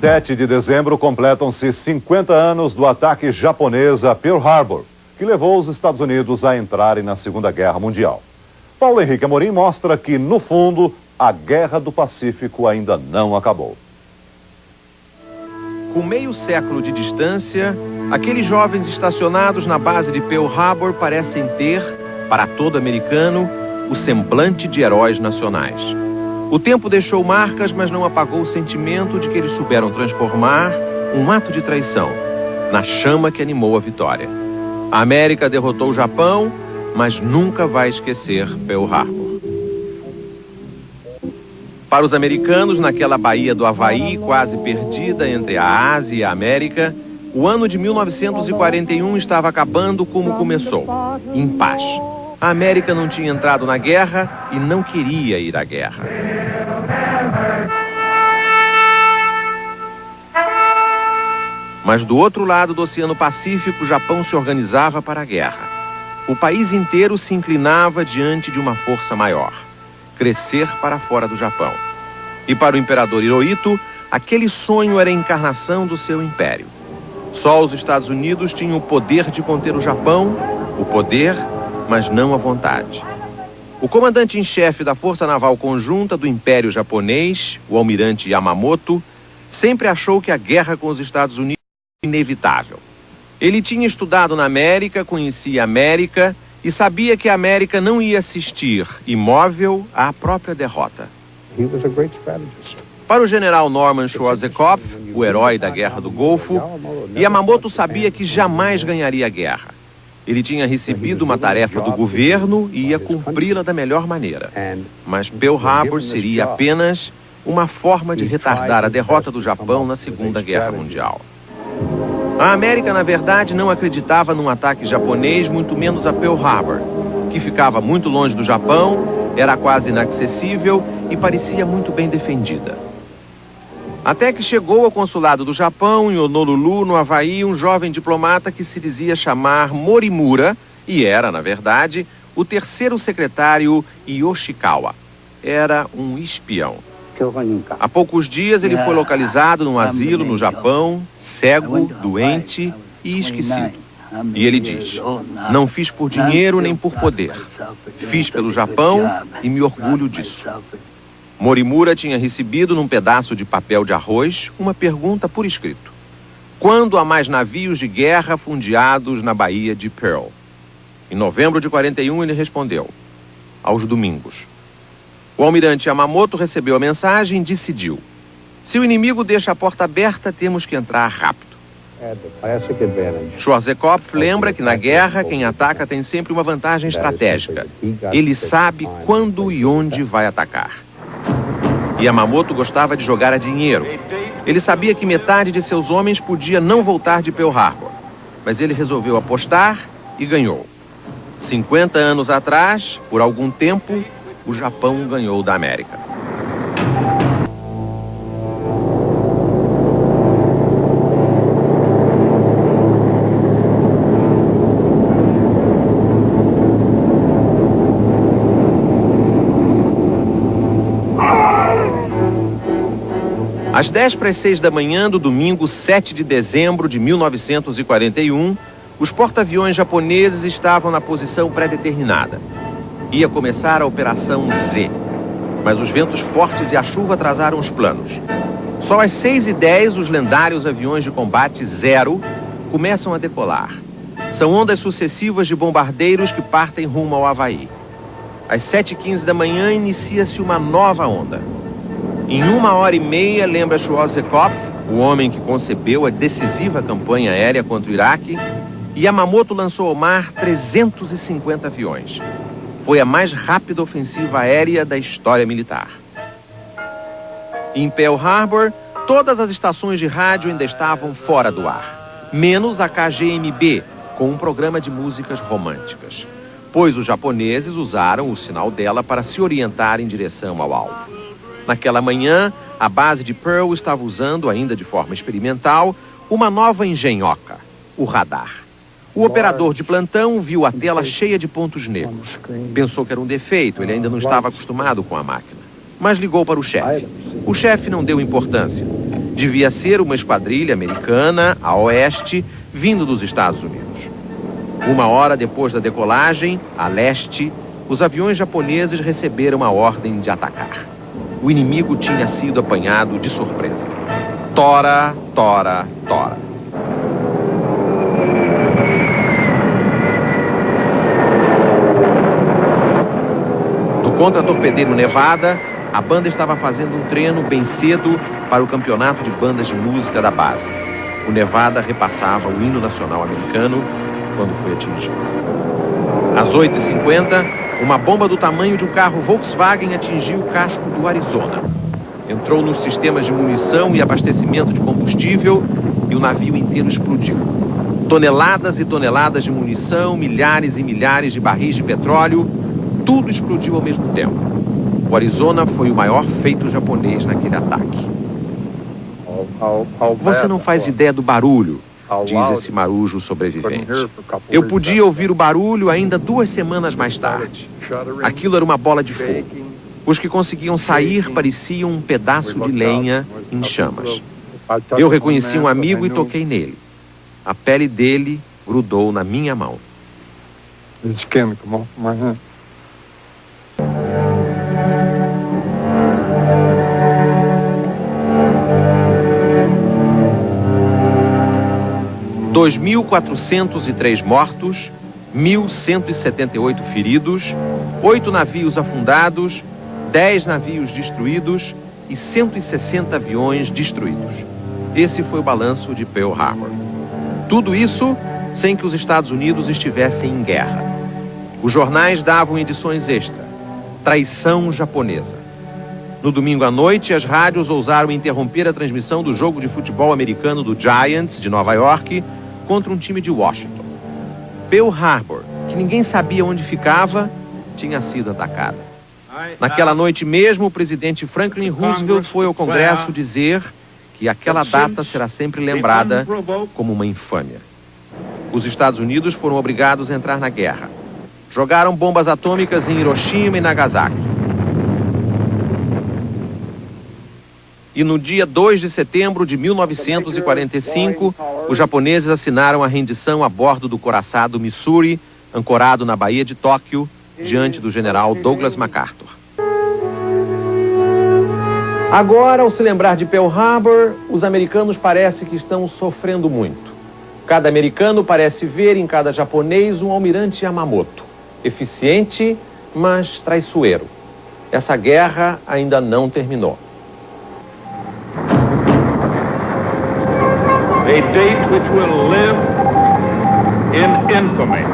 7 de dezembro completam-se 50 anos do ataque japonês a Pearl Harbor, que levou os Estados Unidos a entrarem na Segunda Guerra Mundial. Paulo Henrique Amorim mostra que, no fundo, a Guerra do Pacífico ainda não acabou. Com meio século de distância, aqueles jovens estacionados na base de Pearl Harbor parecem ter, para todo americano, o semblante de heróis nacionais. O tempo deixou marcas, mas não apagou o sentimento de que eles souberam transformar um ato de traição na chama que animou a vitória. A América derrotou o Japão, mas nunca vai esquecer Pearl Harbor. Para os americanos, naquela baía do Havaí, quase perdida entre a Ásia e a América, o ano de 1941 estava acabando como começou, em paz. A América não tinha entrado na guerra e não queria ir à guerra. Mas do outro lado do Oceano Pacífico, o Japão se organizava para a guerra. O país inteiro se inclinava diante de uma força maior: crescer para fora do Japão. E para o imperador Hirohito, aquele sonho era a encarnação do seu império. Só os Estados Unidos tinham o poder de conter o Japão, o poder, mas não a vontade. O comandante em chefe da Força Naval Conjunta do Império Japonês, o almirante Yamamoto, sempre achou que a guerra com os Estados Unidos era inevitável. Ele tinha estudado na América, conhecia a América e sabia que a América não ia assistir, imóvel, à própria derrota. Para o general Norman Schwarzkopf, o herói da Guerra do Golfo, Yamamoto sabia que jamais ganharia a guerra. Ele tinha recebido uma tarefa do governo e ia cumpri-la da melhor maneira. Mas Pearl Harbor seria apenas uma forma de retardar a derrota do Japão na Segunda Guerra Mundial. A América, na verdade, não acreditava num ataque japonês, muito menos a Pearl Harbor, que ficava muito longe do Japão, era quase inacessível e parecia muito bem defendida. Até que chegou ao consulado do Japão, em Honolulu, no Havaí, um jovem diplomata que se dizia chamar Morimura e era, na verdade, o terceiro secretário Yoshikawa. Era um espião. Há poucos dias ele foi localizado num asilo no Japão, cego, doente e esquecido. E ele diz: não fiz por dinheiro nem por poder. Fiz pelo Japão e me orgulho disso. Morimura tinha recebido num pedaço de papel de arroz uma pergunta por escrito: quando há mais navios de guerra fundeados na Baía de Pearl? Em novembro de 41 ele respondeu: aos domingos. O almirante Yamamoto recebeu a mensagem e decidiu: se o inimigo deixa a porta aberta, temos que entrar rápido. Schwarzkopf lembra que na guerra quem ataca tem sempre uma vantagem estratégica. Ele sabe quando e onde vai atacar. Yamamoto gostava de jogar a dinheiro. Ele sabia que metade de seus homens podia não voltar de Pearl Harbor. Mas ele resolveu apostar e ganhou. 50 anos atrás, por algum tempo, o Japão ganhou da América. Às 5:50 da manhã do domingo 7 de dezembro de 1941, os porta-aviões japoneses estavam na posição pré-determinada. Ia começar a Operação Z, mas os ventos fortes e a chuva atrasaram os planos. Só às 6:10 os lendários aviões de combate Zero começam a decolar. São ondas sucessivas de bombardeiros que partem rumo ao Havaí. Às 7:15 da manhã inicia-se uma nova onda. Em 1h30, lembra Schwarzkopf, o homem que concebeu a decisiva campanha aérea contra o Iraque, Yamamoto lançou ao mar 350 aviões. Foi a mais rápida ofensiva aérea da história militar. Em Pearl Harbor, todas as estações de rádio ainda estavam fora do ar, menos a KGMB, com um programa de músicas românticas, pois os japoneses usaram o sinal dela para se orientar em direção ao alvo. Naquela manhã, a base de Pearl estava usando, ainda de forma experimental, uma nova engenhoca, o radar. O operador de plantão viu a tela cheia de pontos negros. Pensou que era um defeito, ele ainda não estava acostumado com a máquina. Mas ligou para o chefe. O chefe não deu importância. Devia ser uma esquadrilha americana a oeste, vindo dos Estados Unidos. 1 hora depois da decolagem, a leste, os aviões japoneses receberam a ordem de atacar. O inimigo tinha sido apanhado de surpresa. Tora, tora, tora. No contra-torpedeiro Nevada, a banda estava fazendo um treino bem cedo para o campeonato de bandas de música da base. O Nevada repassava o hino nacional americano quando foi atingido. Às 8h50, uma bomba do tamanho de um carro Volkswagen atingiu o casco do Arizona. Entrou nos sistemas de munição e abastecimento de combustível e o navio inteiro explodiu. Toneladas e toneladas de munição, milhares e milhares de barris de petróleo, tudo explodiu ao mesmo tempo. O Arizona foi o maior feito japonês naquele ataque. Você não faz ideia do barulho, diz esse marujo sobrevivente. Eu podia ouvir o barulho ainda 2 semanas mais tarde. Aquilo era uma bola de fogo. Os que conseguiam sair pareciam um pedaço de lenha em chamas. Eu reconheci um amigo e toquei nele. A pele dele grudou na minha mão. Dois 2.403 mortos, 1.178 feridos, 8 navios afundados, 10 navios destruídos e 160 aviões destruídos. Esse foi o balanço de Pearl Harbor. Tudo isso sem que os Estados Unidos estivessem em guerra. Os jornais davam edições extra. Traição japonesa. No domingo à noite, as rádios ousaram interromper a transmissão do jogo de futebol americano do Giants, de Nova York, contra um time de Washington. Pearl Harbor, que ninguém sabia onde ficava, tinha sido atacada. Naquela noite mesmo, o presidente Franklin Roosevelt foi ao Congresso dizer que aquela data será sempre lembrada como uma infâmia. Os Estados Unidos foram obrigados a entrar na guerra. Jogaram bombas atômicas em Hiroshima e Nagasaki. E no dia 2 de setembro de 1945, os japoneses assinaram a rendição a bordo do coraçado Missouri, ancorado na Baía de Tóquio, diante do general Douglas MacArthur. Agora, ao se lembrar de Pearl Harbor, os americanos parece que estão sofrendo muito. Cada americano parece ver em cada japonês um almirante Yamamoto, eficiente, mas traiçoeiro. Essa guerra ainda não terminou. A date which will live in infamy.